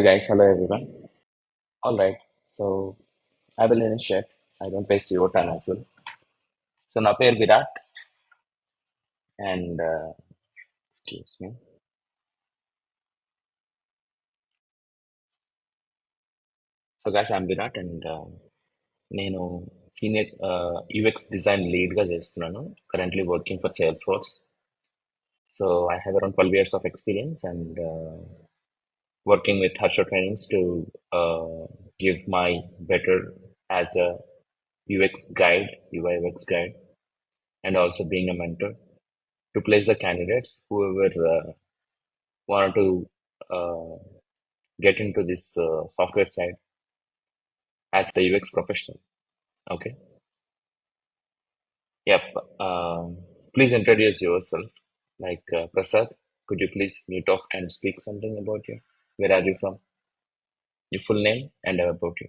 Hi guys, hello everyone. All right, so I will initiate. I don't waste your time as well. So నా పేరు Virat and excuse me. So guys, I'm Virat and నేను senior UX design లీడ్గా చేస్తున్నాను. Currently working for Salesforce. So I have around 12 years of experience and working with Harsha Trainings to give my better as a UX guide, UI UX guide, and also being a mentor to place the candidates whoever wanted to uh, get into this software side as the UX professional. Okay. Yep. Please introduce yourself. Like Prasad, could you please mute off and speak something about you? Where are you from? Your full name and about you.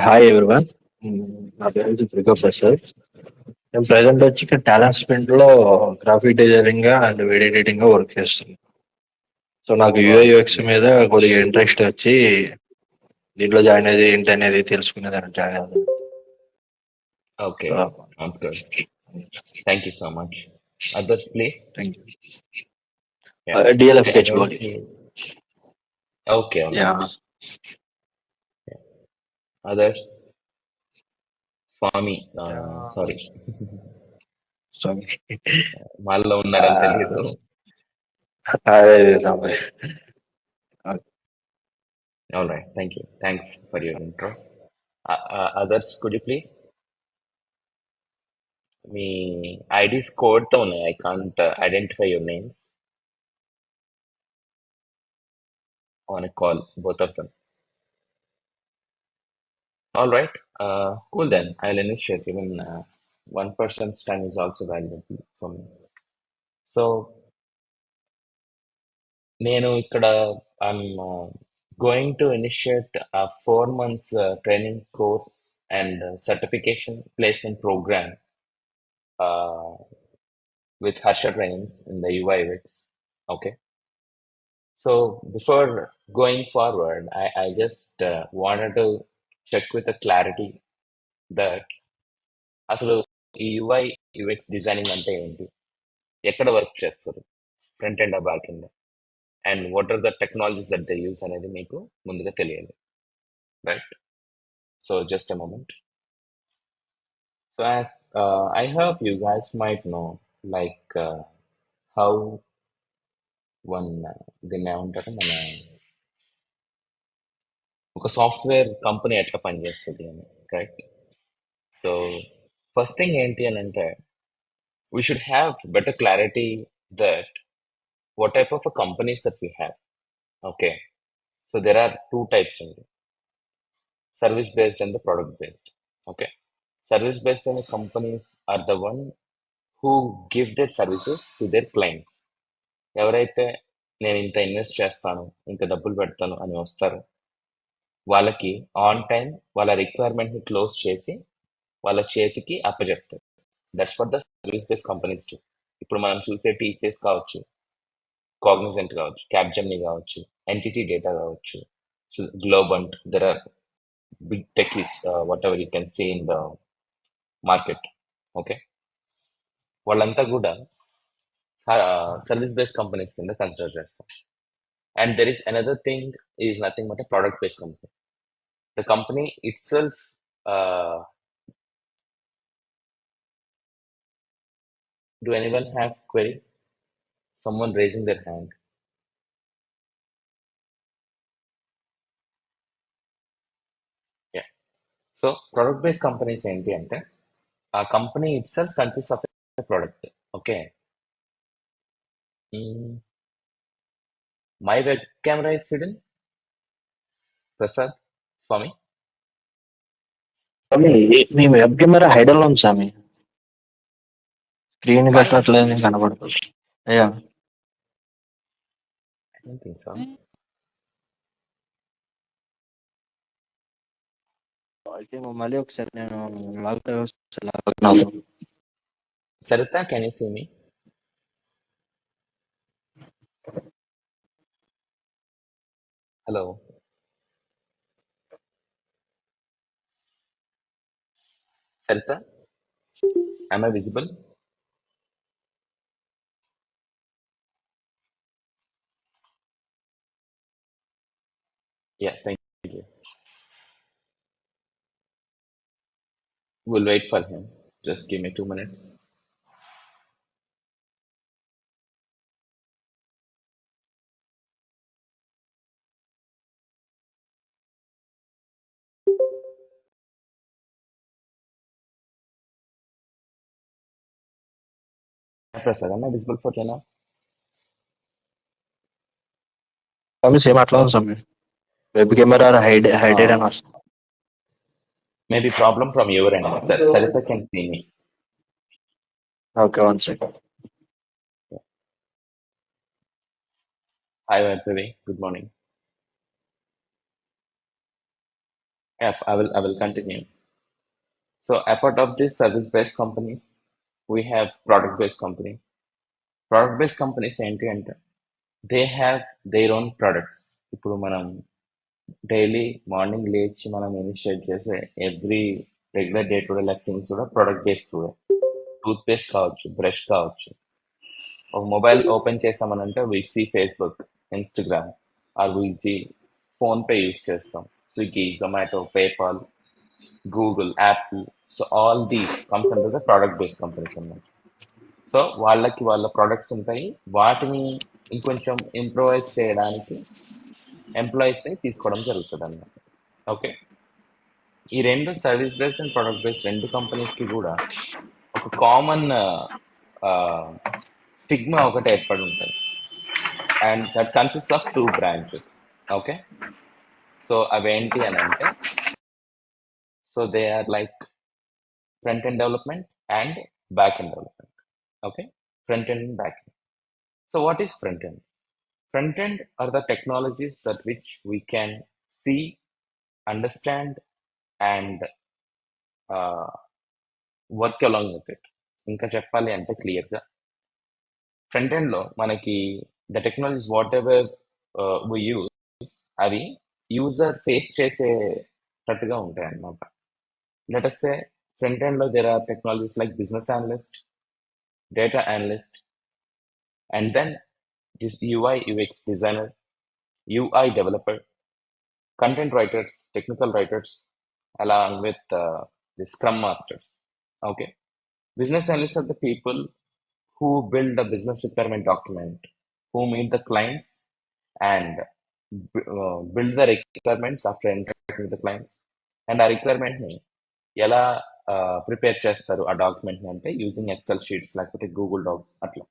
Hi everyone. నా పేరు వచ్చి త్రిక ప్రసాద్. నేను present వచ్చి ఇక్కడ talent sprint లో graphic designing గా and video editing గా work చేస్తున్నాను. సో నాకు యూఐ Wow. యూఎక్స్ మీద కొద్దిగా ఇంట్రెస్ట్ వచ్చి దీంట్లో జాయిన్ అయ్యేది ఏంటి అనేది తెలుసుకునేదాన్ని జాయిన్ అయ్యాను. Okay. Sounds good. Thank you so much. Others, please. Thank you. Yeah. DLF I H don't body. see. Okay. All yeah. right. Others. Swami. Sorry. So వాళ్ళలో ఉన్నారని తెలియదు. అదే సమయం. All right. Thank you. Thanks for your intro. Others, could you please? Me IDs కోడ్తో ఉన్నాయి. I can't identify your names on a call, both of them. All right. Cool then. I'll initiate. Even one person's time is also valuable for me. So నేను ఇక్కడ I'm going to initiate 4 months training course and certification placement program with Harsha Trainings in the UI UX. Okay. So before going forward, I just wanted to check with a clarity that అసలు ఈ UI UX designing అంటే ఏంటి, ఎక్కడ work చేస్తారు, front end back end, and what are the technologies that they use అనేది మీకు ముందుగా తెలియాలి, right? So just a moment. So as I hope you guys might know like how one దీన్ని ఏమంటారు, మన ఒక సాఫ్ట్వేర్ కంపెనీ ఎట్లా పనిచేస్తుంది అని, రైట్? సో ఫస్ట్ థింగ్ ఏంటి అని అంటే we should have better clarity that what type of a companies that we have. Okay. So there are two types in it, service based and the product based. Okay. Service based and companies are the one who give their services to their clients. ఎవరైతే నేను ఇంత invest చేస్తాను, ఇంత డబ్బులు పెడతాను అని వస్తారు, వాళ్ళకి ఆన్ టైం వాళ్ళ రిక్వైర్మెంట్ని క్లోజ్ చేసి వాళ్ళ చేతికి అప్పచెప్తారు. That's for the service based companies too. ఇప్పుడు మనం చూసే టీసీఎస్ కావచ్చు, కాగ్నిజెంట్ కావచ్చు, క్యాప్జెమినీ కావచ్చు, ఎంటిటీ డేటా కావచ్చు, Globant, there are big techies whatever you can see in the market. Okay. వాళ్ళంతా కూడా సర్వీస్ బేస్డ్ కంపెనీస్ కింద కన్సిడర్ చేస్తాం. And there is another thing is nothing but product based company. The company itself do anyone have query? Someone raising their hand. Yeah. So product based companies ఏంటి అంటే ఆ company itself consist of a product. Okay. My web camera is hidden. Prasad, Swami. స్వామి, మీ web camera hidden ఉంది స్వామి. Screen Mine? కట్టట్లేదు, కనబడుతుంది. అయ్యా, I don't think so. అయితే మళ్ళీ ఒకసారి నేను లాగుతా Sarita, can you see me? Hello, Sarita, am I visible? Yeah, thank you. We'll wait for him. Just give me 2 minutes. Prasad, am I visible for you now? Sameer same అట్లా ఉంది Sameer. Web camera హైడెడ్ అని వస్తుంది. Maybe problem from your end. Sarita can see me. Okay, 1 second. Hi, Vaibhavi. Good morning. Yeah, I will continue. So apart of these service-based companies, we have product-based companies. Product-based companies ఏంటి అంటే they have their own products. ఇప్పుడు మనం daily morning లేచి మనం initiate చేసే every regular day to day life things కూడా product based కూడా. Toothpaste కావచ్చు, బ్రష్ కావచ్చు. ఒక మొబైల్ ఓపెన్ చేసామనంటే we see Facebook, Instagram, or we see PhonePe use చేస్తాం, Swiggy, Zomato, PayPal, Google, Apple. So all these comes under the product based companies అన్నమాట. So వాళ్ళకి వాళ్ళ ప్రొడక్ట్స్ ఉంటాయి, వాటిని ఇంకొంచెం ఇంప్రూవైజ్ చేయడానికి ఎంప్లాయీస్ని తీసుకోవడం జరుగుతుంది అన్నమాట. ఓకే, ఈ రెండు service based and product based రెండు కంపెనీస్కి కూడా ఒక కామన్ స్టిగ్మా ఒకటి ఏర్పడి ఉంటుంది, and that consist of 2 branches. Okay, so అవేంటి అని అంటే, so they are like front end development and back end development. Okay, front end and back end. So what is front end? Front end are the technologies that which we can see, understand, and work along with it. ఇంకా చెప్పాలి అంటే క్లియర్గా front ఎండ్లో మనకి the technologies what ever we use అవి user face చేసేటట్టుగా ఉంటాయి అన్నమాట. లెట్ us say ఫ్రంట్ ఎండ్లో there are technologies like business analyst, data analyst, and then this UI UX designer, UI developer, content writers, technical writers, along with the scrum masters. Okay, business analysts are the people who build a business requirement document, who meet the clients and build the requirements after interacting with the clients, and ఆ requirement ని ఎలా prepare చేస్తారు ఆ document ని అంటే using XL sheets లేకపోతే Google docs అట్లా.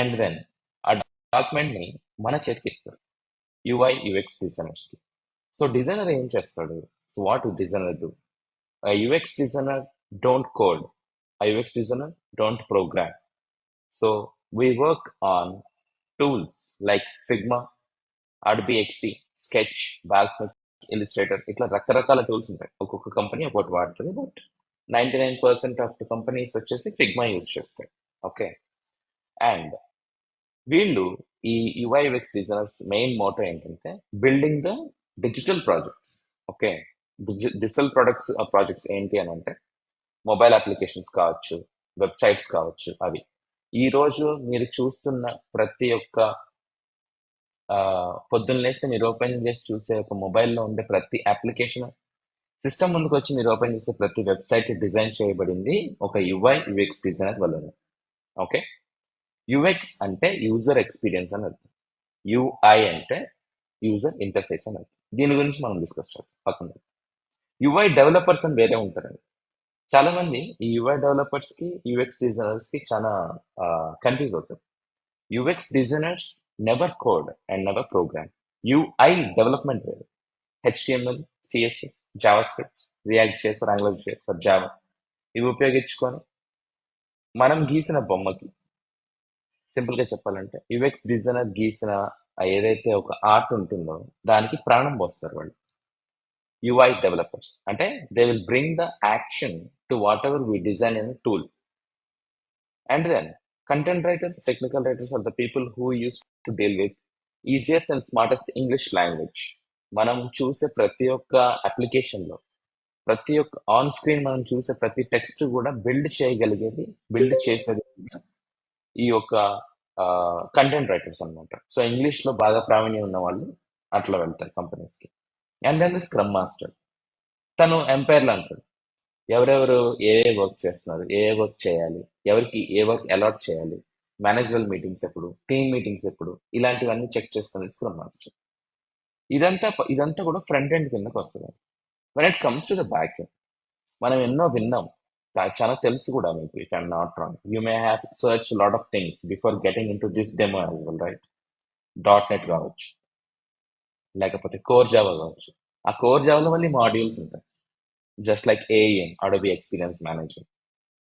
And then ఆ డాక్యుమెంట్ ని మన చేతికి ఇస్తారు UI UX designers కి. సో డిజైనర్ ఏం చేస్తాడు? So what designer do? UX designer don't code, a UX designer don't program. So we work on tools like Figma, Adobe XD, Sketch, Balsamiq, Illustrator. ఇట్లా రకరకాల tools ఉంటాయి, ఒక్కొక్క company ఒకటి వాడుతుంది. But 99% of the companies వచ్చేసి Figma use చేస్తాయి. Okay, and వీళ్ళు ఈ UI UX designers main motto ఏంటంటే building the digital projects. Okay, digital projects ఏంటి అని అంటే మొబైల్ అప్లికేషన్స్ కావచ్చు, వెబ్సైట్స్ కావచ్చు. అవి ఈరోజు మీరు చూస్తున్న ప్రతి ఒక్క పొద్దున్న లేస్తే మీరు ఓపెన్ చేసి చూసే ఒక మొబైల్లో ఉండే ప్రతి అప్లికేషన్, సిస్టమ్ ముందుకు వచ్చి మీరు ఓపెన్ చేసే ప్రతి వెబ్సైట్ డిజైన్ చేయబడింది ఒక UI UX డిజైనర్ వల్ల. ఓకే, UX అంటే యూజర్ ఎక్స్పీరియన్స్ అని అర్థం, UI అంటే యూజర్ ఇంటర్ఫేస్ అని అర్థం. దీని గురించి మనం డిస్కస్ చేద్దాం పక్కన. UI డెవలపర్స్ అని వేరే ఉంటారండి. చాలా మంది ఈ UI డెవలపర్స్ కి UX డిజైనర్స్ కి చాలా కన్ఫ్యూజ్ అవుతారు. UX designers never code and never program. UI development వేరు. HTML, CSS, JavaScript, React.js or AngularJS or Java ఇవి ఉపయోగించుకొని మనం గీసిన బొమ్మకి, సింపుల్గా చెప్పాలంటే UX డిజైనర్ గీసిన ఏదైతే ఒక ఆర్ట్ ఉంటుందో దానికి ప్రాణం పోస్తారు వాళ్ళు. UI డెవలపర్స్ అంటే they will bring the action to what ever we design in tool. And then content writers, technical writers are the people who used to deal with easiest and smartest English language. మనం చూసే ప్రతి ఒక్క అప్లికేషన్లో, ప్రతి ఒక్క on screen మనం చూసే ప్రతి టెక్స్ట్ కూడా బిల్డ్ చేసేది కూడా ఈ యొక్క కంటెంట్ రైటర్స్ అన్నమాట. సో ఇంగ్లీష్లో బాగా ప్రావీణ్యం ఉన్న వాళ్ళు అట్లా వెళ్తారు కంపెనీస్కి. అండ్ దెన్ స్క్రమ్ మాస్టర్, తను ఎంపైర్లు అంటాడు. ఎవరెవరు ఏ వర్క్ చేస్తున్నారు, ఏ వర్క్ చేయాలి, ఎవరికి ఏ వర్క్ అలాట్ చేయాలి, మేనేజరల్ మీటింగ్స్ ఎప్పుడు, టీమ్ మీటింగ్స్ ఎప్పుడు, ఇలాంటివన్నీ చెక్ చేసుకునేది స్క్రమ్ మాస్టర్. ఇదంతా కూడా ఫ్రంట్ ఎండ్ కిందకి వస్తుంది. When it comes to the back end, మనం ఎన్నో విన్నాం, చాలా తెలుసు కూడా మీకు. If I'm not wrong, you may have search lot of things before getting in to this demo as well, right? .NET కావచ్చు, లేకపోతే కోర్ జావా కావచ్చు. ఆ కోర్ జావాలో మళ్ళీ మాడ్యూల్స్ ఉంటాయి, just like AEM, Adobe experience manager,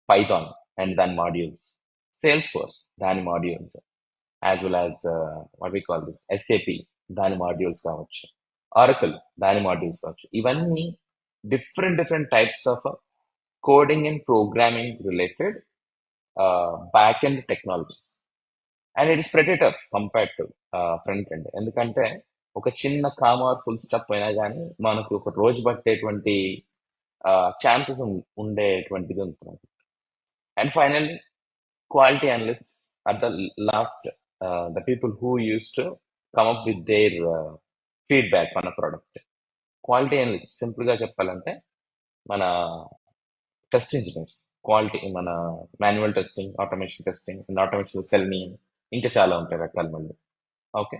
Python and దాని modules, Salesforce దాని modules, as well as what we call this SAP దాని modules కావచ్చు, ఆరకల్ దాని మాడ్యూల్స్ కావచ్చు. ఇవన్నీ different types of coding and programming related back end technologies. And it is pretty tough compared to front end. ఎందుకంటే ఒక చిన్న comer full stop అయినా కానీ మనకు ఒక రోజు పట్టేటువంటి ఛాన్సెస్ ఉండేటువంటిది ఉంటుంది. And finally quality analysts are the last, the people who used to come up with their feedback on a product. Quality analyst సింపుల్గా చెప్పాలంటే మన టెస్ట్ ఇంజనీర్స్, క్వాలిటీ, మన manual testing, automation testing, automation Selenium, ఇంకా చాలా ఉంటాయి రకాలు మళ్ళీ. Okay,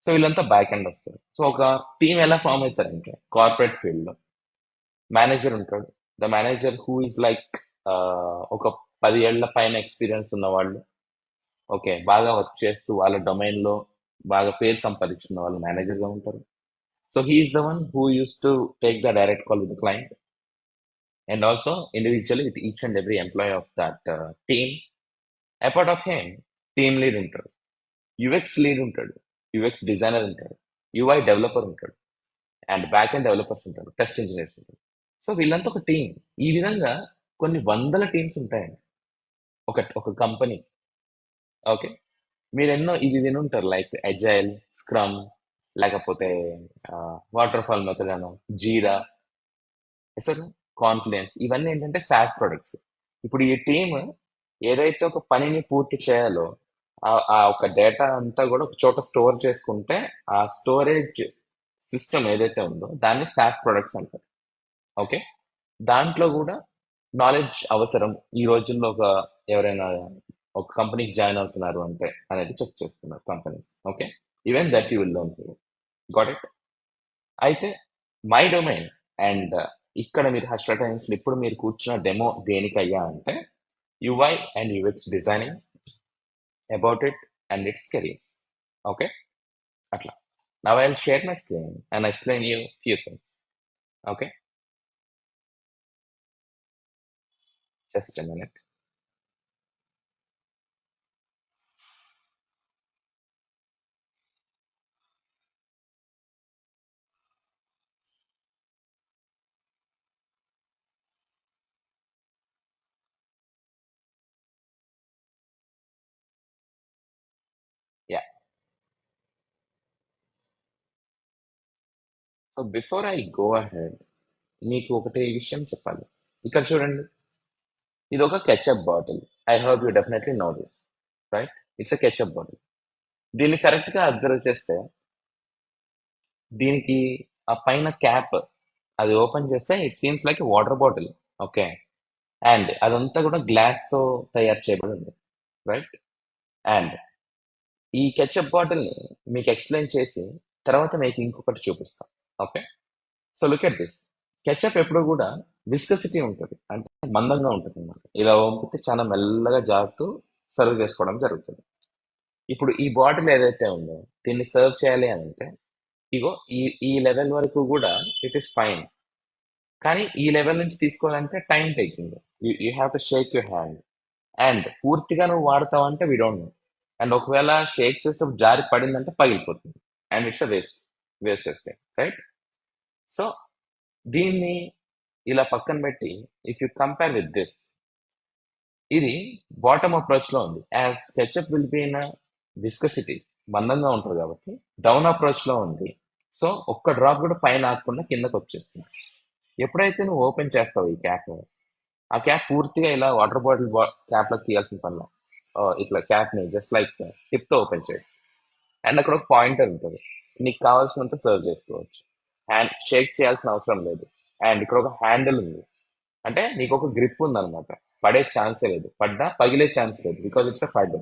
so వీళ్ళంతా బ్యాక్ ఎండ్ వస్తారు. సో ఒక టీం ఎలా ఫామ్ అవుతారంటే కార్పొరేట్ ఫీల్డ్లో మేనేజర్ ఉంటాడు. The manager who is like ఒక 10 ఏళ్ల పైన ఎక్స్పీరియన్స్ ఉన్న వాళ్ళు, ఓకే, బాగా వర్క్ చేస్తూ వాళ్ళ డొమైన్లో బాగా పేరు సంపాదించుకున్న వాళ్ళు మేనేజర్గా ఉంటారు. So he's the one who use to take the direct call with the client, and also individually with each and every employee of that team. Apart of him team lead ఉంటాడు, యుఎక్స్ లీడ్ ఉంటాడు, UX designer ఉంటాడు, UI developer ఉంటాడు, and back end developers ఉంటాడు, test engineers ఉంటాడు. So వీళ్ళంతా ఒక team. ఈ విధంగా కొన్ని వందల టీమ్స్ ఉంటాయండి ఒక కంపెనీ. ఓకే, మీరు ఎన్నో ఇవి వినుంటారు, లైక్ అజైల్, స్క్రమ్, లేకపోతే వాటర్ ఫాల్ మెథడ్ అనో, జీరా, సార్, కాన్ఫిడెన్స్. ఇవన్నీ ఏంటంటే SaaS ప్రొడక్ట్స్. ఇప్పుడు ఈ టీమ్ ఏదైతే ఒక పనిని పూర్తి చేయాలో ఆ ఒక డేటా అంతా కూడా ఒక చోట స్టోర్ చేసుకుంటే ఆ స్టోరేజ్ సిస్టమ్ ఏదైతే ఉందో దాన్ని SaaS ప్రొడక్ట్స్ అంటారు. ఓకే, దాంట్లో కూడా నాలెడ్జ్ అవసరం. ఈ రోజుల్లో ఎవరైనా ఒక కంపెనీకి జాయిన్ అవుతున్నారు అంటే అనేది చెక్ చేస్తున్నారు companies. Okay, even that you will learn. Got it? అయితే మై డొమైన్ అండ్ ఇక్కడ మీరు హర్ష టైమ్స్ ఇప్పుడు మీరు కూర్చున్న డెమో దేనికయ్యా అంటే UI and UX designing, about it and its careers. Okay, అట్లా. Now I will share my screen and explain you few things. Okay, just a minute. Yeah, so before I go ahead మీకు ఒకటి విషయం చెప్పాలి. ఇక్కడ చూడండి, ఇది ఒక ketchup bottle. I hope you definitely know this, right? It's a ketchup bottle. దీన్ని correct గా అబ్జర్వ్ చేస్తే దీనికి ఆ పైన క్యాప్ అది ఓపెన్ చేస్తే it seems like water bottle. Okay, and అదంతా కూడా గ్లాస్ తో తయారు చేయబడి ఉంది, రైట్? అండ్ ఈ కెచప్ బాటిల్ ని మీకు ఎక్స్ప్లెయిన్ చేసి తర్వాత మీకు ఇంకొకటి చూపిస్తాం. Okay, so look at this. Ketchup ఎప్పుడు కూడా విస్కసిటీ ఉంటుంది, అంటే మందంగా ఉంటుంది అన్నమాట. ఇలా వంపితే చాలా మెల్లగా జారుతూ సర్వ్ చేసుకోవడం జరుగుతుంది. ఇప్పుడు ఈ బాటిల్ ఏదైతే ఉందో దీన్ని సర్వ్ చేయాలి అని అంటే ఇగో ఈ ఈ లెవెల్ వరకు కూడా ఇట్ ఈస్ ఫైన్. కానీ ఈ లెవెల్ నుంచి తీసుకోవాలంటే time taking. You have to shake your hand. And పూర్తిగా నువ్వు వాడతావు అంటే వీ డోంట్ నో. అండ్ ఒకవేళ షేక్ చేస్తే జారి పడిందంటే పగిలిపోతుంది, అండ్ ఇట్స్ అ వేస్ట్ చేస్తే, రైట్? సో దీన్ని ఇలా పక్కన పెట్టి if you compare with this, ఇది బాటమ్ అప్రోచ్ లో ఉంది. As ketchup will be in viscosity, మందంగా ఉంటుంది కాబట్టి డౌన్ అప్రోచ్ లో ఉంది. సో ఒక్క డ్రాప్ కూడా పైన ఆగకుండా కిందకి వచ్చేస్తుంది. ఎప్పుడైతే నువ్వు ఓపెన్ చేస్తావు ఈ క్యాప్, ఆ క్యాప్ పూర్తిగా ఇలా వాటర్ బాటిల్ క్యాప్ లో తీయాల్సిన పనిలో ఇట్లా క్యాప్ ని జస్ట్ లైక్ టిప్ తో ఓపెన్ చేయొచ్చు. అండ్ అక్కడ ఒక పాయింటర్ ఉంటుంది, నీకు కావాల్సినంత సర్వ్ చేసుకోవచ్చు. హ్యాండ్ షేక్ చేయాల్సిన అవసరం లేదు. అండ్ ఇక్కడ ఒక హ్యాండిల్ ఉంది, అంటే నీకు ఒక గ్రిప్ ఉంది అనమాట. పడే ఛాన్సే లేదు, పడ్డా పగిలే ఛాన్స్ లేదు, బికాజ్ ఇట్స్ పడ్డ,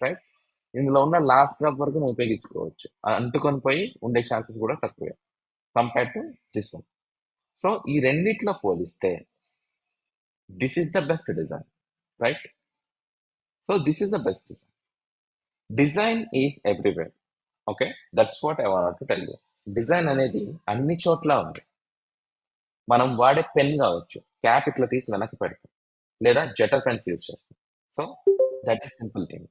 రైట్. ఇందులో ఉన్న లాస్ట్ డ్రాప్ వరకు నువ్వు ఉపయోగించుకోవచ్చు, అంటుకొని పోయి ఉండే ఛాన్సెస్ కూడా తక్కువే compare to this one. So ఈ రెండిట్లో పోలిస్తే this is the best design, right. So this is the best design. Design is everywhere. Okay, that's what I want to tell you. Design అనేది అన్ని చోట్ల ఉంది. మనం వాడే పెన్ కావచ్చు, క్యాప్ ఇట్లా తీసి వెనక్కి పెడతాం, లేదా జెటర్ పెన్స్ యూజ్ చేస్తాం. So that is simple thing.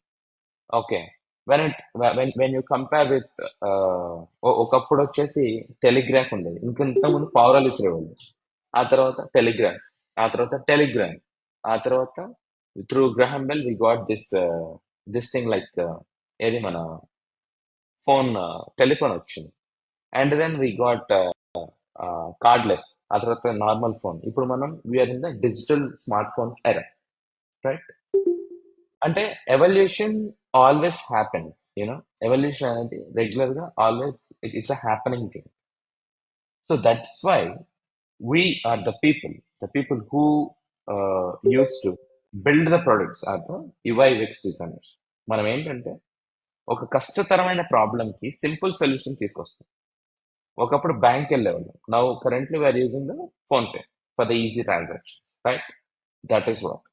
Okay, when you compare with ఒకప్పుడు వచ్చేసి టెలిగ్రాఫ్ ఉండేది, ఇంకొంత ముందు పౌరాలు ఇచ్చేవాళ్ళు, ఆ తర్వాత టెలిగ్రాఫ్, ఆ తర్వాత టెలిగ్రామ్, ఆ తర్వాత through Graham Bell we got this thing like ఏది మన ఫోన్, టెలిఫోన్ వచ్చింది. And then we got cordless, ఆ తర్వాత నార్మల్ ఫోన్. ఇప్పుడు మనం we are in the digital smart phones era, right. అంటే evolution always happens, you know. Evolution అనేది రెగ్యులర్ గా always it's a happening thing. So that's why we are the people who used to build the products are the UI UX designers. మనం ఏంటంటే ఒక కష్టతరమైన problem కి simple solution తీసుకొస్తాం. ఒకప్పుడు bank వెళ్ళేవాళ్ళు, now currently we are using the PhonePe for the easy transaction, right. That is what,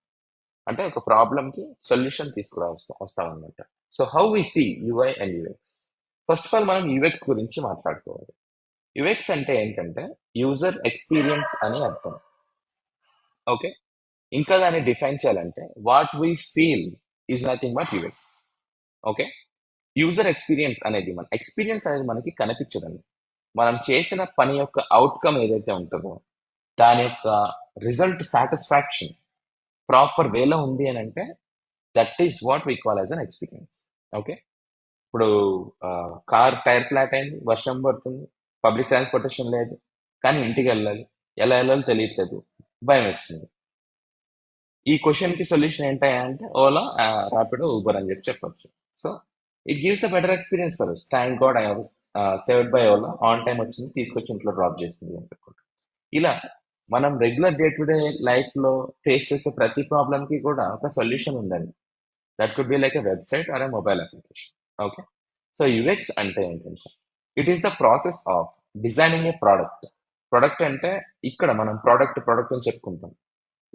అంటే ఒక ప్రాబ్లం కి సొల్యూషన్ తీసుకురా వస్తాం అనమాట. So how we see UI and UX. First of all మనం యూఎక్స్ గురించి మాట్లాడుకోవాలి. యుఎక్స్ అంటే ఏంటంటే యూజర్ ఎక్స్పీరియన్స్ అని అర్థం. ఓకే, ఇంకా దాన్ని డిఫైన్ చేయాలంటే what we feel is nothing but UX. Okay, user experience అనేది మనకి కనిపించదండి. మనం చేసిన పని యొక్క అవుట్కమ్ ఏదైతే ఉంటుందో దాని యొక్క రిజల్ట్ సాటిస్ఫాక్షన్ ప్రాపర్ వేలో ఉంది అని అంటే that is what we call as an experience. Okay, ఇప్పుడు కార్ టైర్ ఫ్లాట్ అయింది, వర్షం పడుతుంది, పబ్లిక్ ట్రాన్స్పోర్టేషన్ లేదు, కానీ ఇంటికి వెళ్ళాలి, ఎలా వెళ్ళాలో తెలియట్లేదు, భయం వేస్తుంది. ఈ క్వశ్చన్ కి సొల్యూషన్ ఏంటంటే అంటే ఓలా, ర్యాపిడో, ఊబర్ అని చెప్పొచ్చు. So it gives a better experience for us. Thank God I was saved by Ola, on time వచ్చింది, తీసుకొచ్చి ఇంట్లో డ్రాప్ చేసింది అని చెప్పుకుంటాం. ఇలా మనం regular day to day life లో ఫేస్ చేసే ప్రతి ప్రాబ్లం కి కూడా ఒక సొల్యూషన్ ఉందండి. That could be like a website are a mobile application. Okay, so UX అంటే ఏంటంటే it is the process of designing a product. Product అంటే ఇక్కడ మనం ప్రోడక్ట్ అని చెప్పుకుంటాం.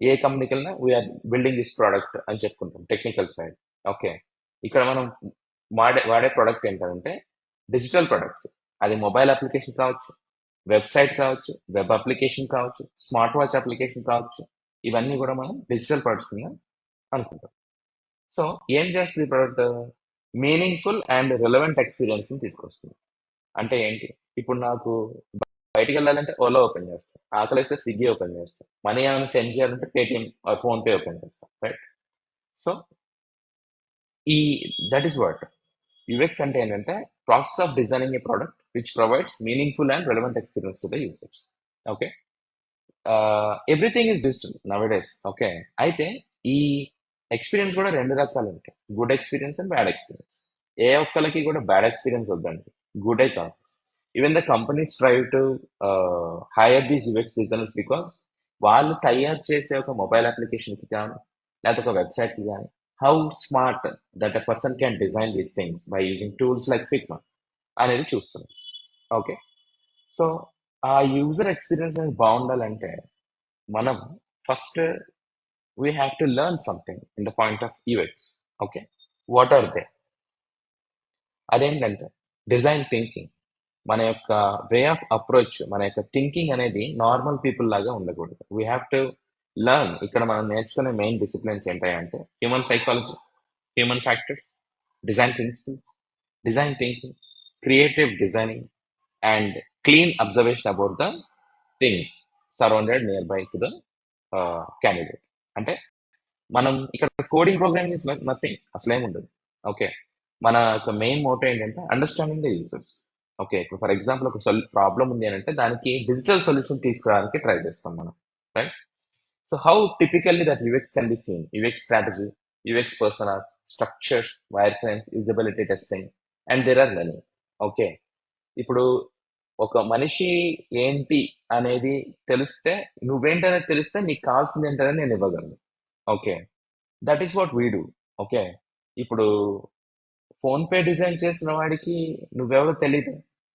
ఏ కంపెనీకి వెళ్ళినా వీఆర్ బిల్డింగ్ దిస్ ప్రోడక్ట్ అని చెప్పుకుంటాం టెక్నికల్ సైడ్. ఓకే, ఇక్కడ మనం వాడే ప్రోడక్ట్ ఏంటంటే డిజిటల్ ప్రొడక్ట్స్. అది మొబైల్ అప్లికేషన్ కావచ్చు, వెబ్సైట్ కావచ్చు, వెబ్ అప్లికేషన్ కావచ్చు, స్మార్ట్ వాచ్ అప్లికేషన్ కావచ్చు. ఇవన్నీ కూడా మనం డిజిటల్ ప్రొడక్ట్స్ కింద అనుకుంటాం. సో ఏం చేస్తుంది product? Meaningful and relevant experience తీసుకొస్తుంది. అంటే ఏంటి, ఇప్పుడు నాకు బయటికి వెళ్ళాలంటే ఓలా ఓపెన్ చేస్తాం, ఆకలిస్తే స్విగ్గీ ఓపెన్ చేస్తాం, మనీ ఏమైనా సెండ్ చేయాలంటే పేటిఎం ఫోన్ పే ఓపెన్ చేస్తాం, రైట్. సో ఈ దట్ ఈస్ వాట్ యుఎక్స్ అంటే ఏంటంటే process of designing a product which provides meaningful and relevant experience to the users. Okay, everything is digital nowadays. Okay, అయితే ఈ experience కూడా రెండు రకాలు ఉంటాయి, good experience and bad experience. ఏ ఒక్కరికి కూడా బ్యాడ్ ఎక్స్పీరియన్స్ వద్దండి, గుడే కాదు. Even the companies try to hire these UX designers because వాళ్ళు తయారు చేసే ఒక మొబైల్ అప్లికేషన్కి కానీ లేకపోతే ఒక వెబ్సైట్కి కానీ how smart that a person can design these things by using tools like Figma అనేది చూస్తున్నాం. Okay, so uh user experience అనేది బాగుండాలంటే మనం first we have to learn something in the point of UX. Okay, what are they? అదేంటంటే design thinking. మన యొక్క way of approach, మన యొక్క థింకింగ్ అనేది నార్మల్ పీపుల్ లాగా ఉండకూడదు. We have to learn. ఇక్కడ మనం నేర్చుకునే మెయిన్ డిసిప్లిన్స్ ఏంటంటే human psychology, human factors, design principles, design thinking, creative designing and clean observation about the things surrounded near by to the candidate. అంటే మనం ఇక్కడ కోడింగ్ ప్రోగ్రామింగ్ ఇస్ నథింగ్, అసలేం ఉండదు. Okay, మన యొక్క మెయిన్ మోటో ఏంటంటే understanding the users. Okay, ఇప్పుడు for example ఒక ప్రాబ్లం ఉంది అని అంటే దానికి డిజిటల్ సొల్యూషన్ తీసుకురావడానికి ట్రై చేస్తాం మనం, right? So how typically that UX can be seen: UX strategy, UX personas, structures, wireframes, usability testing, and there are many. Okay, ఇప్పుడు ఒక మనిషి ఏంటి అనేది తెలిస్తే, నువ్వేంటనేది తెలిస్తే నీకు కావాల్సింది ఏంటనేది నేను ఇవ్వగలను. Okay, that is what we do. Okay, ఇప్పుడు ఫోన్ పే డిజైన్ చేసిన వాడికి నువ్వెవరో తెలియదు,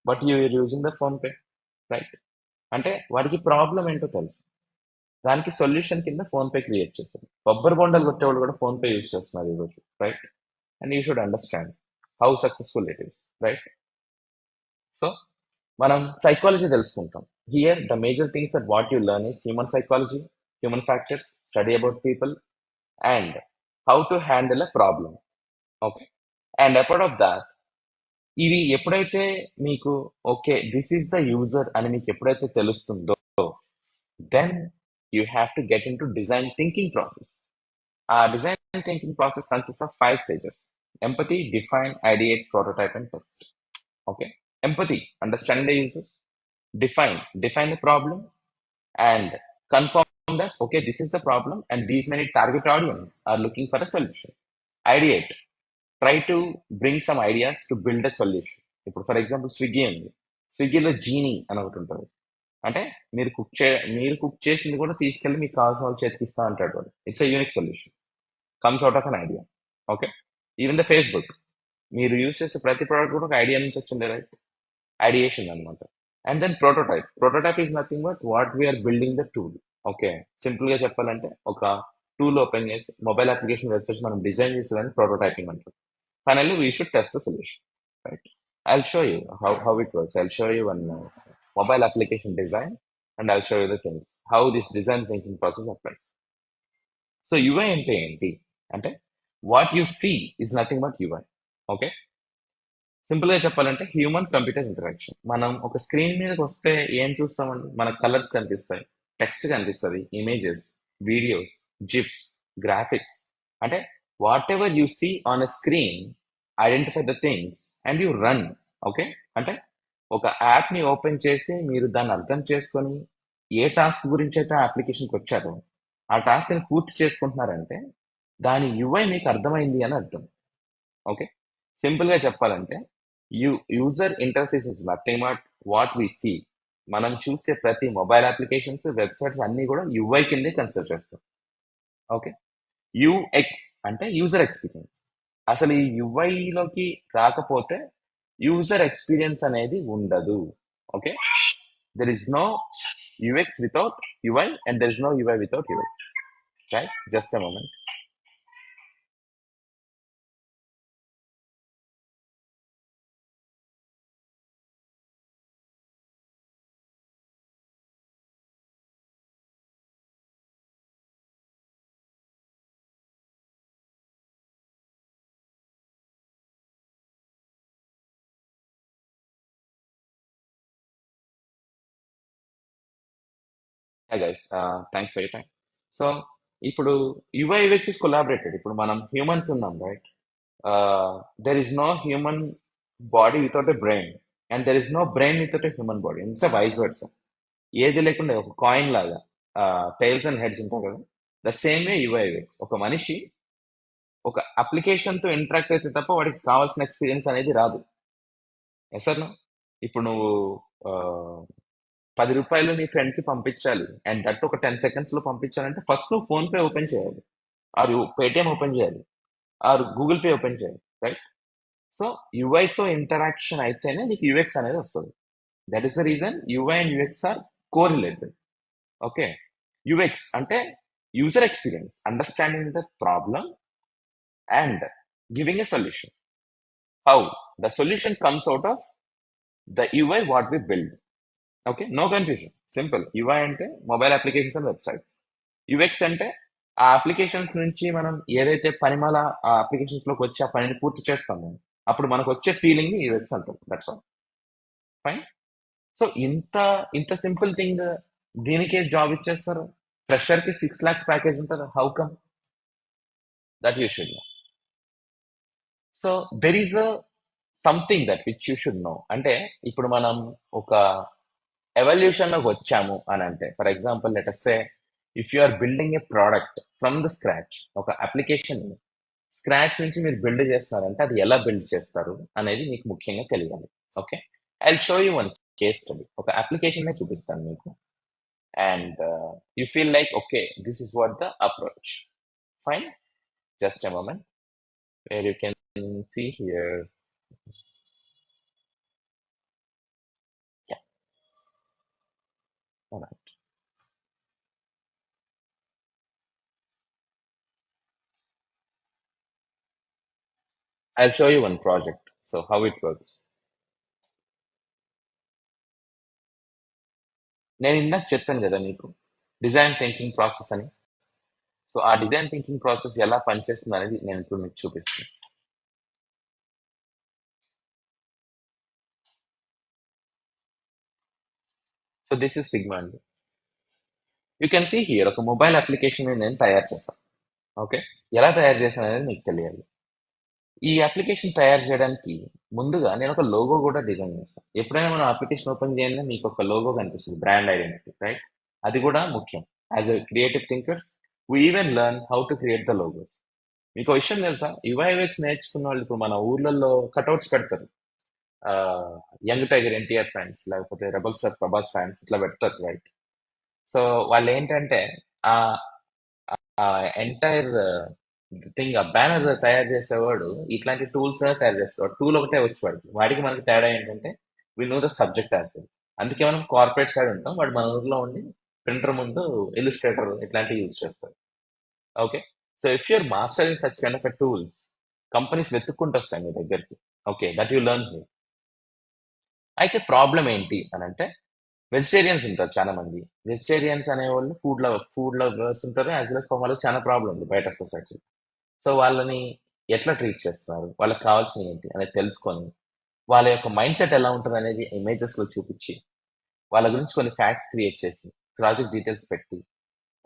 but you are using the PhonePe, right? అంటే వాడికి ప్రాబ్లం ఏంటో తెలుసు, దానికి సొల్యూషన్ కింద ఫోన్ పే క్రియేట్ చేశారు. కొబ్బరి బొండాలు కొట్టేవాళ్ళు కూడా ఫోన్ పే యూజ్ చేస్తున్నారు ఈరోజు, right? And you should understand how successful it is, right? So మనం సైకాలజీ తెలుసుకుంటాం. Here the major things that what you learn is human psychology, human factors, study about people, and how to handle a problem. Okay, and apart of that, ఇది ఎప్పుడైతే మీకు okay this is the user అని మీకు ఎప్పుడైతే తెలుస్తుందో, then you have to get into design thinking process. ఆ design thinking process consist of 5 stages: empathy, define, ideate, prototype, and test. Okay, empathy, understanding the users; define the problem and confirm that okay this is the problem and these many target audience are looking for a solution. Ideate, try to bring some ideas to build a solution. ఇప్పుడు for example Swiggy ఉంది, స్విగ్గీలో genie అని ఒకటి ఉంటుంది. అంటే మీరు cook చేసింది కూడా తీసుకెళ్ళి మీకు కావాల్సిన వాళ్ళు చేతికి ఇస్తా అంటాడు వాడు. It's a unique solution, comes out of an idea. Okay, even the Facebook, మీరు యూజ్ చేసే ప్రతి ప్రోడక్ట్ కూడా ఒక ఐడియా నుంచి వచ్చింది, రైట్? ఐడియేషన్ అనమాట. And then prototype is nothing but what we are building the tool. Okay, simple గా చెప్పాలంటే ఒక టూల్ ఓపెన్ చేసి మొబైల్ అప్లికేషన్ వెబ్సైట్స్ మనం డిజైన్ చేసేదాన్ని ప్రోటోటైపింగ్ అంటారు. Finally we should test the solution, right? I'll show you how it works. I'll show you one mobile application design, and I'll show you the things how this design thinking process applies. So UI అంటే ఏంటి అంటే what you see is nothing but UI. Okay, simple గా చెప్పాలంటే human computer interaction. మనం ఒక screen మీదకి వస్తే ఏం చూస్తామండి? మనకు కలర్స్ కనిపిస్తాయి, టెక్స్ట్ కనిపిస్తుంది, ఇమేజెస్, వీడియోస్, జిప్స్, గ్రాఫిక్స్. అంటే whatever you see on a screen, identify the things and you run. Okay, అంటే ఒక యాప్ ని ఓపెన్ చేసి మీరు దాన్ని అర్థం చేసుకొని ఏ టాస్క్ గురించి అయితే ఆ అప్లికేషన్కి వచ్చారో ఆ టాస్క్ ని పూర్తి చేసుకుంటున్నారంటే దాని యుఐ మీకు అర్థమైంది అని అర్థం. ఓకే, సింపుల్ గా చెప్పాలంటే user interface is nothing but what we see. మనం చూసే ప్రతి మొబైల్ అప్లికేషన్స్, వెబ్సైట్స్ అన్ని కూడా యుఐ కిందే కన్సిడర్ చేస్తాం. ఓకే, యుఎక్స్ అంటే యూజర్ ఎక్స్పీరియన్స్. అసలు ఈ యుఐలోకి రాకపోతే యూజర్ ఎక్స్పీరియన్స్ అనేది ఉండదు. Okay, there is no UX without UI and there is no UI without UX. Right, just a moment. Hi guys, thanks for your time. So ఇప్పుడు UI UX is collaborated. ఇప్పుడు మనం humans ఉన్నాం, right? There is no human body without a brain and there is no brain without a human body. It's vice versa. ఏది లేకుండా ఒక coin లాగా tiles and heads ఉంటాయి కదా, the same way UI UX. ఒక మనిషి ఒక అప్లికేషన్ తో ఇంటరాక్ట్ అయితే తప్ప వాడికి కావాల్సిన ఎక్స్పీరియన్స్ అనేది రాదు. Yes or no? ఇప్పుడు నువ్వు 10 రూపాయలు నీ ఫ్రెండ్ కి పంపించాలి అండ్ దట్ ఒక 10 seconds లో పంపించాలంటే ఫస్ట్ నువ్వు ఫోన్ పే ఓపెన్ చేయాలి, ఆర్ పేటిఎం ఓపెన్ చేయాలి, ఆర్ గూగుల్ పే ఓపెన్ చేయాలి, రైట్? సో యుఐ తో ఇంటరాక్షన్ అయితేనే నీకు యుఎక్స్ అనేది వస్తుంది. That is the reason UI and UX are correlated. Okay, UX అంటే user experience, understanding the problem and giving a solution. How the solution comes out of the UI what we build. Okay, no confusion, simple. UI అంటే mobile applications and websites. UX అంటే ఆ applications నుంచి మనం ఏదైతే పనిమాల ఆ applications లోకి వచ్చి ఆ పనిని పూర్తి చేస్తామో అప్పుడు మనకు వచ్చే ఫీలింగ్ ని యుఎక్స్ అంటాం. That's all, fine. సో ఇంత ఇంత సింపుల్ థింగ్ దీనికే జాబ్ ఇచ్చేస్తారు. ఫ్రెషర్ కి 6 lakhs ప్యాకేజ్ ఉంటుంది. How come? That you should know. So there is a something that which you should know. అంటే ఇప్పుడు మనం ఒక ఎవల్యూషన్ లోకి వచ్చాము అని అంటే, for example let us say if you are building a product from the scratch, ఒక application scratch నుంచి మీరు బిల్డ్ చేస్తారంటే అది ఎలా బిల్డ్ చేస్తారు అనేది మీకు ముఖ్యంగా తెలియాలి. Okay, I show you one case study. ఒక అప్లికేషన్ చూపిస్తాను మీకు, and you feel like okay this is what the approach. Fine, just a moment where you can see here. Yeah, all right. I'll show you one project. So how it works. నేను ఇందాక చెప్పాను కదా మీకు design thinking process అని. So ఆ design thinking process ఎలా పనిచేస్తుంది అనేది నేను ఇప్పుడు మీకు చూపిస్తాను. సో దిస్ ఇస్ ఫిగ్మా అండి. యూ కెన్ సీ హియర్ ఒక మొబైల్ అప్లికేషన్ నేను తయారు చేస్తాను. ఓకే, ఎలా తయారు చేశాను అనేది మీకు తెలియాలి. ఈ అప్లికేషన్ తయారు చేయడానికి ముందుగా నేను ఒక లోగో కూడా డిజైన్ చేస్తాను. ఎప్పుడైనా మనం అప్లికేషన్ ఓపెన్ చేయాలంటే మీకు ఒక లోగో కనిపిస్తుంది, బ్రాండ్ ఐడెంటిటీ, రైట్? అది కూడా ముఖ్యం. As a creative thinkers we even learn how to create the logos. మీకు ఒక విషయం తెలుసా, యువైఎక్స్ నేర్చుకున్న వాళ్ళు ఇప్పుడు మన ఊర్లలో కట్అవుట్స్ పెడతారు. యంగ్ టైగర్ ఎన్టీఆర్ ఫ్యాన్స్, లేకపోతే రెబల్ స్టార్ ప్రభాస్ ఫ్యాన్స్ ఇట్లా పెడతారు, రైట్? సో వాళ్ళు ఏంటంటే ఆ ఎంటైర్ థింగ్, ఆ బ్యానర్ తయారు చేసేవాడు ఇట్లాంటి టూల్స్ తయారు చేస్తాడు. టూల్ ఒకటే వచ్చేవాడు. వాడికి మనకి తేడా ఏంటంటే we know the subject as well. అందుకే మనం కార్పొరేట్ సైడ్ ఉంటాం, వాడు మన ఊర్లో ఉండి ప్రింటర్ ముందు ఇల్లుస్ట్రేటర్ ఇట్లాంటివి యూజ్ చేస్తారు. Okay, so if you're master in such kind of tools, companies వెతుక్కుంటూ వస్తాయి మీ దగ్గరికి. Okay, that you learn here. అయితే ప్రాబ్లం ఏంటి అని అంటే, వెజిటేరియన్స్ ఉంటారు చాలా మంది. వెజిటేరియన్స్ అనేవాళ్ళు ఫుడ్ లవర్స్ ఉంటారు, యాజ్ వెల్ as వాళ్ళకి చాలా ప్రాబ్లం ఉంది బయట సొసైటీ. సో వాళ్ళని ఎట్లా ట్రీట్ చేస్తున్నారు, వాళ్ళకి కావాల్సినవి ఏంటి అనేది తెలుసుకొని, వాళ్ళ యొక్క మైండ్ సెట్ ఎలా ఉంటుంది అనేది ఇమేజెస్ లో చూపించి, వాళ్ళ గురించి కొన్ని ఫ్యాక్ట్స్ క్రియేట్ చేసి, ప్రాజెక్ట్ డీటెయిల్స్ పెట్టి,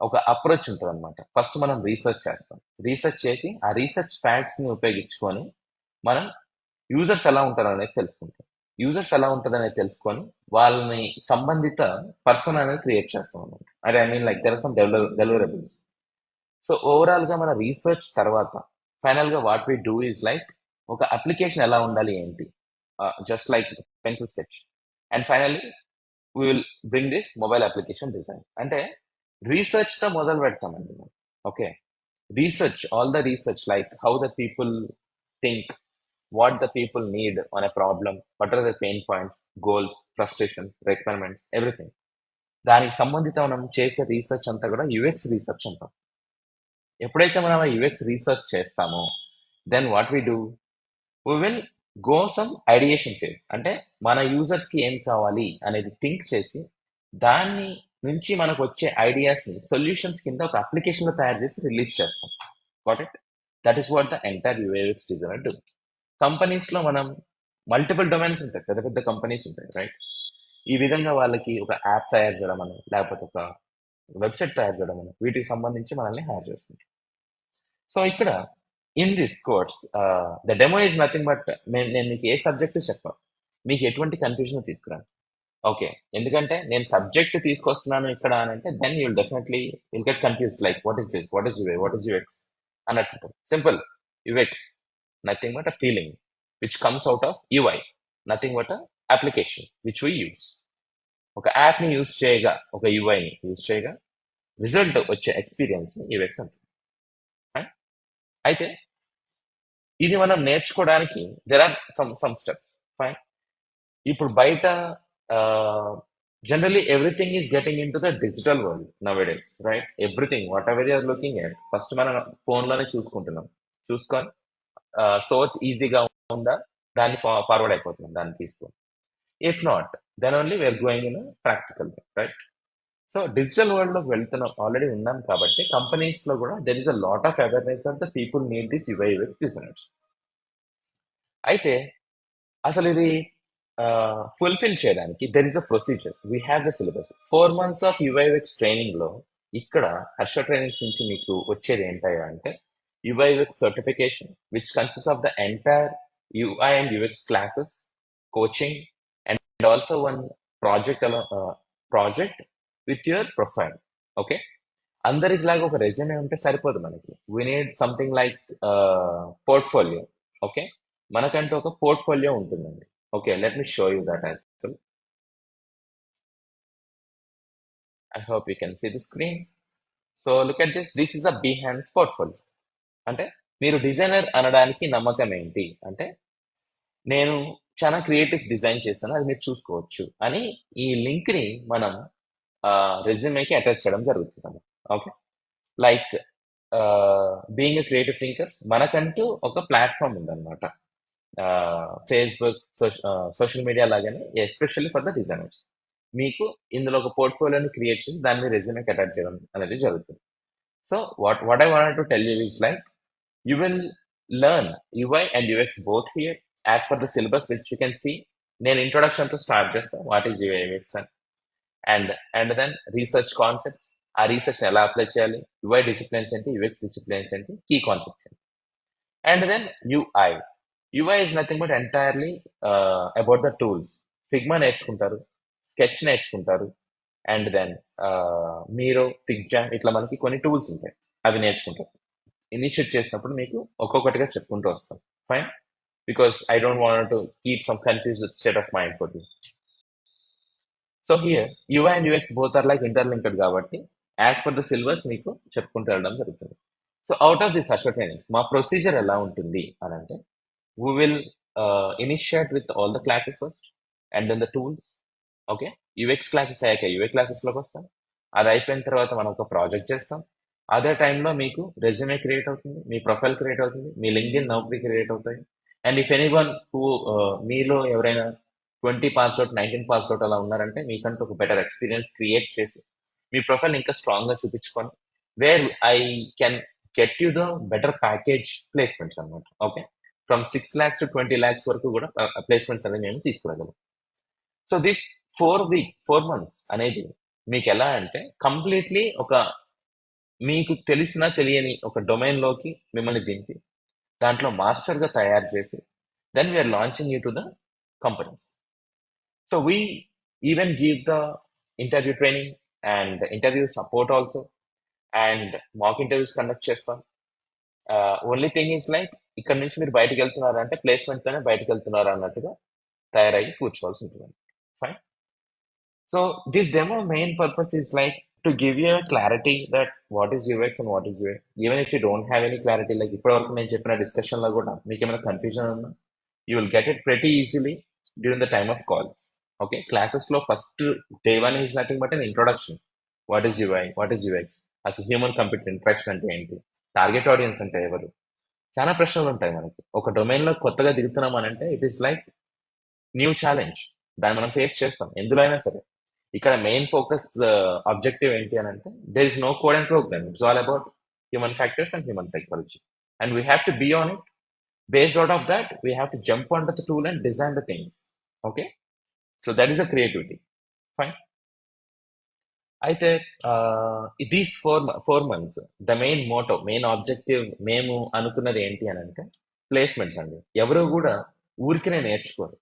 ఒక అప్రోచ్ ఉంటుంది అనమాట. ఫస్ట్ మనం రీసెర్చ్ చేస్తాం. రీసెర్చ్ చేసి ఆ రీసెర్చ్ ఫ్యాక్ట్స్ ని ఉపయోగించుకొని మనం యూజర్స్ ఎలా ఉంటారు అనేది తెలుసుకుంటాం. యూజర్స్ ఎలా ఉంటుంది అనేది తెలుసుకొని వాళ్ళని సంబంధిత పర్సన్ అనేది క్రియేట్ చేస్తాం అనమాట. అదే I mean like there are some deliverables. So overall గా మన రీసెర్చ్ తర్వాత ఫైనల్ గా what we do is like ఒక అప్లికేషన్ ఎలా ఉండాలి ఏంటి, just like pencil sketch. And finally we will bring this mobile application design. అంటే రీసెర్చ్ తో మొదలు పెడతామండి. Okay, research, all the research like how the people think, what the people need on a problem, what are the pain points, goals, frustrations, requirements, everything. దానికి సంబంధిత మనం చేసే research అంతా కూడా యుఎక్స్ రీసెర్చ్ అంటాం. ఎప్పుడైతే మనం యుఎక్స్ రీసెర్చ్ చేస్తామో then what we do, we will go some ideation phase. అంటే మన యూజర్స్ కి ఏం కావాలి అనేది థింక్ చేసి దాన్ని నుంచి మనకు వచ్చే ఐడియాస్ ని సొల్యూషన్స్ కింద ఒక అప్లికేషన్ లో తయారు చేసి రిలీజ్ చేస్తాం. Got it? That is what the entire UX designer do. Companies లో మనం మల్టిపుల్ డొమైన్స్ ఉంటాయి, పెద్ద పెద్ద కంపెనీస్ ఉంటాయి, రైట్? ఈ విధంగా వాళ్ళకి ఒక యాప్ తయారు చేయడం అని, లేకపోతే ఒక వెబ్సైట్ తయారు చేయడం అని, వీటికి సంబంధించి మనల్ని హైర్ చేస్తుంది. సో ఇక్కడ in this course the demo is nothing but, నేను మీకు ఏ సబ్జెక్ట్ చెప్పాను, మీకు ఎటువంటి కన్ఫ్యూజన్ తీసుకురాను. ఓకే, ఎందుకంటే నేను సబ్జెక్ట్ తీసుకొస్తున్నాను ఇక్కడ అని అంటే then you will definitely will get confuse like what is this, what is UI, what is UX అన్నట్టు. Simple, UX nothing but a feeling which comes out of UI, nothing but a application which we use. ఒక app ని use చేయగా, ఒక UI ని use చేయగా result వచ్చే experience ని UX అంటారు. Right? అయితే ఇది మనం నేర్చుకోవడానికి there are some steps. Fine, ఇప్పుడు బయట generally everything is getting into the digital world nowadays, right? Everything whatever you are looking at first మనం ఫోన్ లోనే చూసుకుంటున్నాం. చూసుకొని సోర్స్ ఈజీగా ఉందా, దాన్ని ఫార్వర్డ్ అయిపోతున్నాం దాన్ని తీసుకొని. If not then only we're going in practical, right? So digital world లోకి వెళ్తున్నాం, ఆల్రెడీ ఉన్నాం కాబట్టి కంపెనీస్ లో కూడా there is a lot of awareness of the people need this UIX designers. అయితే అసలు ఇది ఫుల్ఫిల్ చేయడానికి there is a procedure, we have the syllabus. 4 months of UIX training లో ఇక్కడ హర్ష ట్రైనింగ్స్ నుంచి మీకు వచ్చేది ఏంటయ్యా అంటే UI UX certification, which consists of the entire UI and UX classes, coaching, and also one project with your profile. Okay. అందరికిలాగా ఒక resume ఉంటే సరిపోదు మనకి. We need something like portfolio. Okay, మనకంటూ ఒక పోర్ట్ఫోలియో ఉంటుందండి. Okay, let me show you that as well. I hope you can see the screen. So look at this is a Behance portfolio. అంటే మీరు designer అనడానికి నమ్మకం ఏంటి అంటే, నేను చాలా క్రియేటివ్ డిజైన్ చేశాను, అది మీరు చూసుకోవచ్చు అని ఈ లింక్ ని మనం రెజ్యూమేకి అటాచ్ చేయడం జరుగుతుంది. Okay, like being creative thinkers, మనకంటూ ఒక ప్లాట్ఫామ్ ఉందన్నమాట. ఫేస్బుక్, సోషల్ మీడియా లాగానే ఎస్పెషల్లీ ఫర్ ద డిజైనర్స్. మీకు ఇందులో ఒక పోర్ట్ఫోలియోని క్రియేట్ చేసి దాన్ని రెజ్యూమేకి అటాచ్ చేయడం అనేది జరుగుతుంది. So what I want to tell you is like, you will learn UI and UX both here as per the syllabus which you can see. నేను introduction తో స్టార్ట్ చేస్తాను, what is UI UX and then research concepts, ఆ research ఎలా apply చేయాలి, UI disciplines ఏంటి, UX disciplines ఏంటి, key concepts ఏంటి. And then UI is nothing but entirely about the tools. Figma నేర్చుకుంటారు, స్కెచ్ నేర్చుకుంటారు, అండ్ దెన్ మీరు ఫిగ్జామ్, ఇట్లా మనకి కొన్ని టూల్స్ ఉంటాయి, అవి నేర్చుకుంటారు. ఇనిషియేట్ చేసినప్పుడు మీకు ఒక్కొక్కటిగా చెప్పుకుంటూ వస్తాం. Fine, because I don't want to keep some confused state of mind for you. So here UI and UX both are like interlinked కాబట్టి యాజ్ పర్ ద సిలబస్ మీకు చెప్పుకుంటూ వెళ్ళడం జరుగుతుంది. So out of this usher trainings మా procedure ఎలా ఉంటుంది అని అంటే, we will initiate with all the classes first and then the tools. Okay, UX classes అయ్యాక UI క్లాసెస్లోకి వస్తాం. అది అయిపోయిన తర్వాత మనం ఒక ప్రాజెక్ట్ చేస్తాం. అదే టైంలో మీకు రెజ్యూమే క్రియేట్ అవుతుంది, మీ ప్రొఫైల్ క్రియేట్ అవుతుంది, మీ లింక్డ్ఇన్ నౌకరీ క్రియేట్ అవుతాయి. అండ్ ఇఫ్ ఎనీవన్ హూ మీలో ఎవరైనా 20 పాస్ అవుట్, 19 పాస్ అవుట్ అలా ఉన్నారంటే, మీకంటూ ఒక బెటర్ ఎక్స్పీరియన్స్ క్రియేట్ చేసి మీ ప్రొఫైల్ ఇంకా స్ట్రాంగ్గా చూపించుకొని, where I can get you the better package placements అనమాట. Okay, from 6 lakhs to 20 lakhs వరకు కూడా ప్లేస్మెంట్స్ అనేది మేము తీసుకురాగలం. సో దిస్ 4 months అనేది మీకు ఎలా అంటే, కంప్లీట్లీ ఒక మీకు తెలిసిన తెలియని ఒక డొమైన్లోకి మిమ్మల్ని దింపి దాంట్లో మాస్టర్గా తయారు చేసి then we are launching you to the companies. So we even give the interview training and interview support also, and mock interviews conduct చేస్తాం. ఓన్లీ థింగ్ ఈజ్ లైక్, ఇక్కడ నుంచి మీరు బయటకు వెళ్తున్నారంటే ప్లేస్మెంట్తోనే బయటకు వెళ్తున్నారు అన్నట్టుగా తయారయ్యి కూర్చోవాల్సి ఉంటుంది. Fine. So this demo main purpose is like to give you a clarity that what is UX and what is UI. Even if you don't have any clarity, like ఇప్పటివరకు నేను చెప్పిన డిస్కషన్ లో కూడా మీకు ఏమైనా కన్ఫ్యూజన్ ఉన్నా, you will get it pretty easily during the time of calls. Okay, classes లో first day 1 is nothing but an introduction. What is UI, what is UX, అసలు హ్యూమన్ కంప్యూటర్ ఇంటరాక్షన్ అంటే ఏంటి, target audience అంటే ఎవరు, చాలా ప్రశ్నలు ఉంటాయి మనకి. ఒక డొమైన్ లో కొత్తగా దిగుతున్నాం అని అంటే it is like new challenge, దాన్ని మనం ఫేస్ చేస్తాం ఎందులో అయినా సరే. ఇక్కడ మెయిన్ ఫోకస్ ఆబ్జెక్టివ్ ఏంటి అని అంటే, there is no code and program, it's all about human factors and human psychology, and we have to be on it. Based out of that we have to jump on to the tool and design the things. Okay, so that is the creativity. Fine. అయితే these 4 months the main motto, main objective మేము అనుకున్నది ఏంటి అని అంటే, placements అండి. ఎవరు కూడా ఊరికినే నేర్చుకోరు,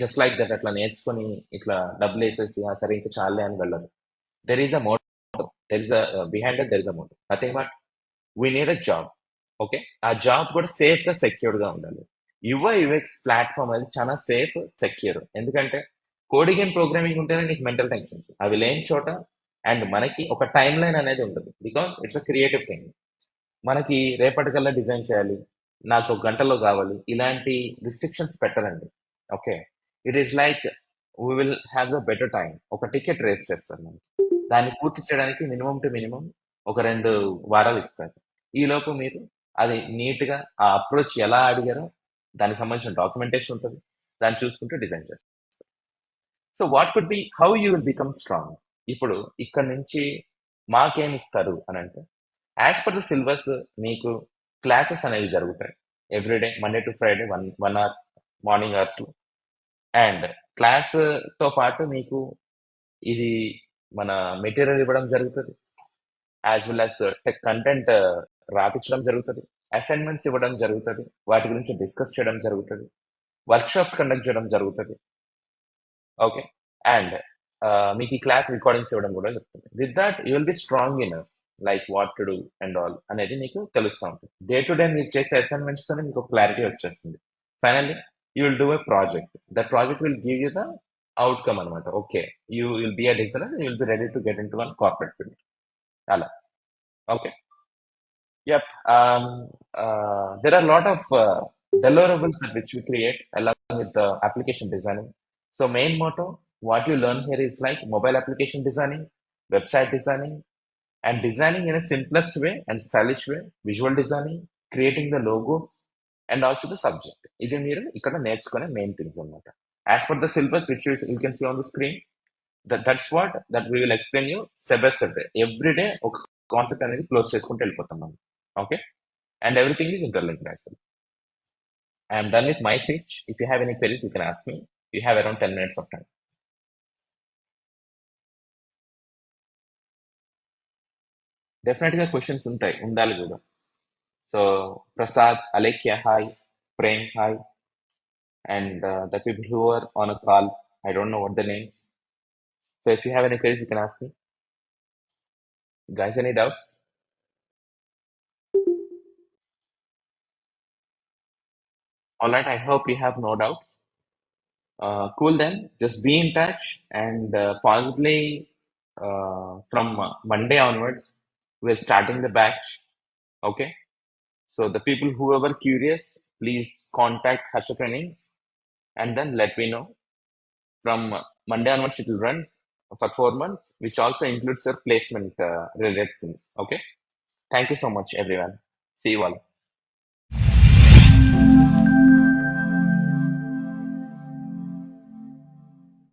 జస్ట్ లైక్ దట్ అట్లా నేర్చుకొని ఇట్లా డబ్బులు వేసేసి సరే ఇంకా చాలే అని వెళ్ళరు. There is a motto, there is behind that, there is a motto, nothing but we need a job. Okay, ఆ జాబ్ కూడా సేఫ్ గా సెక్యూర్డ్ గా ఉండాలి. UI UX ప్లాట్ఫామ్ అనేది చాలా సేఫ్ సెక్యూర్, ఎందుకంటే కోడింగ్ అండ్ ప్రోగ్రామింగ్ ఉంటేనే నీకు మెంటల్ టెన్షన్స్ అవి లేని చోట, అండ్ మనకి ఒక టైం లైన్ అనేది ఉంటుంది, because it's a creative thing. మనకి రేపటికల్లా డిజైన్ చేయాలి, నాకు ఒక గంటలో కావాలి, ఇలాంటి రిస్ట్రిక్షన్స్ పెట్టరండి. Okay, it is like we will have the better time. ఒక టికెట్ రేస్ చేస్తారు మనం, దాన్ని పూర్తి చేయడానికి మినిమం టు మినిమం ఒక 2 వారాలు ఇస్తారు. ఈలోపు మీరు అది నీట్గా ఆ అప్రోచ్ ఎలా అడిగారో దానికి సంబంధించిన డాక్యుమెంటేషన్ ఉంటుంది, దాన్ని చూసుకుంటూ డిజైన్ చేస్తారు. So what could be how you will become strong. ఇప్పుడు ఇక్కడ నుంచి మాకేమి ఇస్తారు అని అంటే, యాజ్ పర్ ద సిలబస్ మీకు క్లాసెస్ అనేవి జరుగుతాయి everyday, Monday to Friday, 1 hour morning అవర్స్లో. అండ్ క్లాస్తో పాటు మీకు ఇది మన మెటీరియల్ ఇవ్వడం జరుగుతుంది. యాజ్ వెల్ యాజ్ కంటెంట్ రాపించడం జరుగుతుంది, అసైన్మెంట్స్ ఇవ్వడం జరుగుతుంది, వాటి గురించి డిస్కస్ చేయడం జరుగుతుంది, వర్క్షాప్స్ కండక్ట్ చేయడం జరుగుతుంది. ఓకే. అండ్ మీకు ఈ క్లాస్ రికార్డింగ్స్ ఇవ్వడం కూడా జరుగుతుంది. With that you will be strong enough like what to do and all అనేది మీకు తెలుస్తూ ఉంటుంది. డే టు డే మీరు చేసే అసైన్మెంట్స్ తోనే మీకు క్లారిటీ వచ్చేస్తుంది. Finally you will do a project. That project will give you the outcome అనమాట. Okay, you will be a designer, you will be ready to get into one corporate field. అలా. Okay. Yep. There are a lot of deliverables that which we create along with the application designing. So main motto, what you learn here is like mobile application designing, website designing, and designing in a simplest way and stylish way, visual designing, creating the logos, and also the subject. ఇది మీరు ఇక్కడ నేర్చుకునే main things అన్నమాట. As per the syllabus which you can see on the screen, that's what that we will explain you step by step. Every day ఒక concept అనేది close చేసుకుంటూ వెళ్ళిపోతాం మనం. Okay, and everything is interlinked as well. I am done with my speech. If you have any queries, you can ask me. You have around 10 minutes of time. Definitely questions ఉంటాయి, ఉండాలి కూడా. So Prasad, Alekia, hi. Prem, hi. And the people who are on a call, I don't know what the names. So if you have any queries, you can ask me. Guys, any doubts? All right, I hope you have no doubts. Cool then, just be in touch, and possibly from Monday onwards, we're starting the batch. Okay, so the people whoever curious, please contact Harsha Trainings, and then let me know. From Monday onwards, it will run for 4 months, which also includes your placement related things. Okay, thank you so much, everyone. See you all.